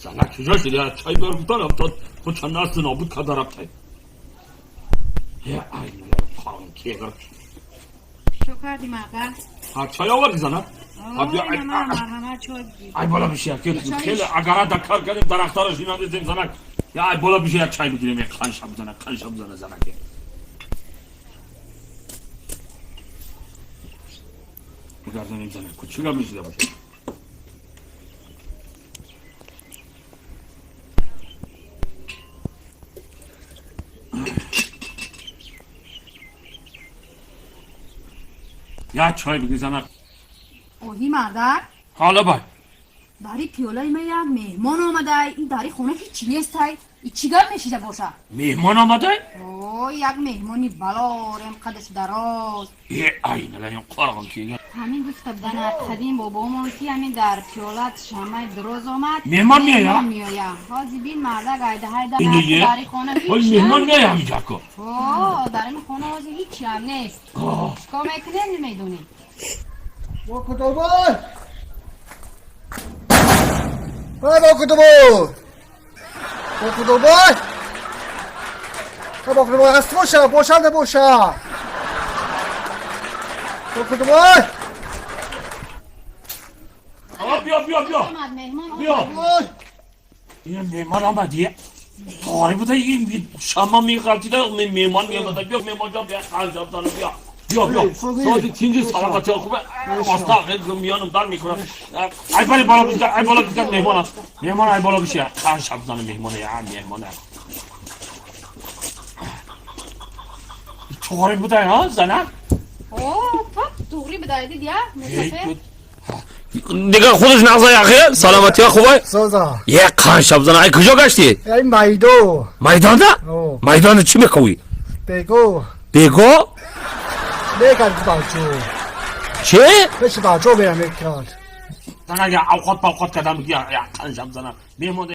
زنک کجا شدی؟ چای بر بودن افتاد تو چند نست نابود کده رفته یه این خانم که اگر شو کردی مقا؟ چای آوردی زنک؟ همه چای بگیر ای بالا بشه خیلی اگر دکار کردیم درختار رو شینا دیدیم زنک یا ای بالا بشه یک چای بگیریم یک خانشم بزنه زنک بگردنیم زنک کچیگا میشیده باشه یا چای بگیر زنک اوهی مردر حالا بای داری پیولای ما یک مهمان آمده این داری خونه هیچی نیست این چیگار نشیده باشه مهمان آمده؟ اوه یک مهمانی بلا رم قدش دراز یه این الان قرقم که همین گفته بدن قدیم بابامون که همین در پیولت شمه دراز آمد مهمان میایا؟ حاضی بین مرده گایده هایده اینه داری خونه هیچی مهمان میایا همینجا که اوه در این خونه حاضی هیچی هم نیست چکا میکنه نمیدونی با کتابای با کتابای هست باشه نباشه با کتابای بیا این مهمان آمدیه تاری بوده این شما میقلتیده مهمان میامده بیا مهمان جا بیا خانجاب دانه بیا سازی تینجی سالم بچه خوبه مستقل میانم در میکنم ای باری بالا بزن مهمان ای بالا بشه خانشاب دانه مهمانه تاری بوده ها زنه اوه دوری بدایی دیدیا مصطفی دیگه خودش نغزه یخیه سلامتی ها خوبه سازا یک خانشاب زنه ای کجا گشتی؟ این میدان ده؟ میدان چی میکوی؟ بگو بگو؟ بگرد باچو چی؟ بشه باچو بیرم بکرد زنه یا اوقات کدام بگی یا خانشاب زنه مهمانه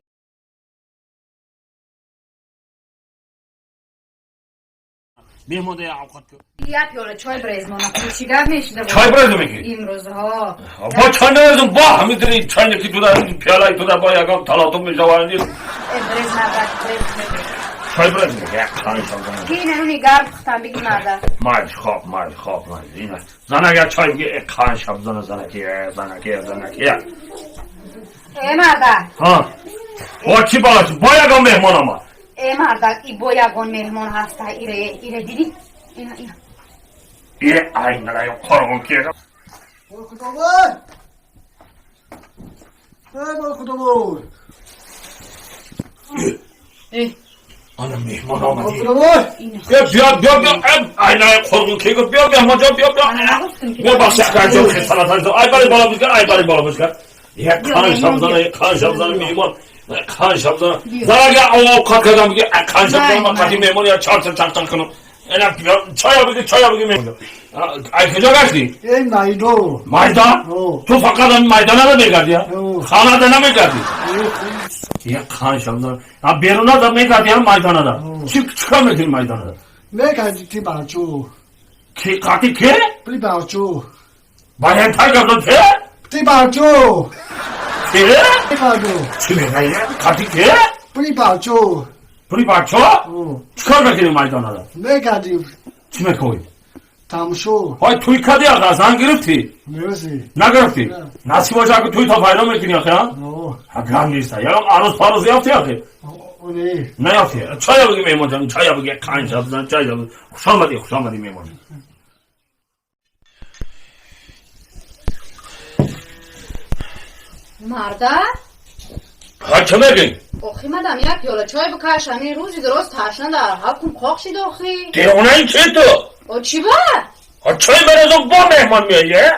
اوقات یک پیاله چای بریز مانا کوچیگر نشیده بود چای بریز میگی؟ این روزها با چند روزم با همینطوری چند یکی تو در پیاله تو در با یکم تلاطم میشوند بریز مردر چای بریز میگی خانشاب زنه کی نونی گرم ختم بگی مردر مرد خواب اینه زنه یا چای بگی خانشاب زنه که ای مردر ها با چی باشه با یکم مهمان آمد ای مردر ای با یگان مهمان هسته ایره دیدی اینا یه این الان قرقم که با کتابای با کتابای آنه مهمان آمدی با کتابای بیا این قرقم که بیا مهمان جا بیا بخش اکرجا خیصلت ای باری بالا بشکر یک خانشاب زنه مهمان خانشاب زنه زنه اگه اوقات کدام بگی خانشاب زنه من قدیم مهمان یا چار کنم چای بگی مهمان ای کجا گشتی؟ این میدان؟ تو فقط میدان رو میگردی؟ خانه ده نمیگردی؟ یک خانشاب زنه بیرون ده میگردی هم میدان ده چی کار میکنی میدان ده؟ میگردی تی باچو قاطی که؟ پلی باچو باید تر گردن که؟ تی باچو که؟ تی باچو چی میگه؟ قاطی که؟ پلی باچو پوری بچه چکار میکنی میدان ده؟ میگردی چی میکنی؟ تمشو های توی کدی آقا زن گرفتی؟ میرسی نگرفتی؟ نسی باشه که توی تا فایده میکنی آخه ها؟ هم نیست یا عروض پاروز یافتی آخه؟ اونه نیافتی چای بگی میمون جان چای بگی خانشاب زن چای بگی خوش آمدی میمون مردر ها چه میگی؟ آخی مدام یک پیاله چای بکش همین روزی درست تشنه در حکم قاق شید آخی دیونه این چی تو؟ او چی با؟ چای برزم با مهمان میایه؟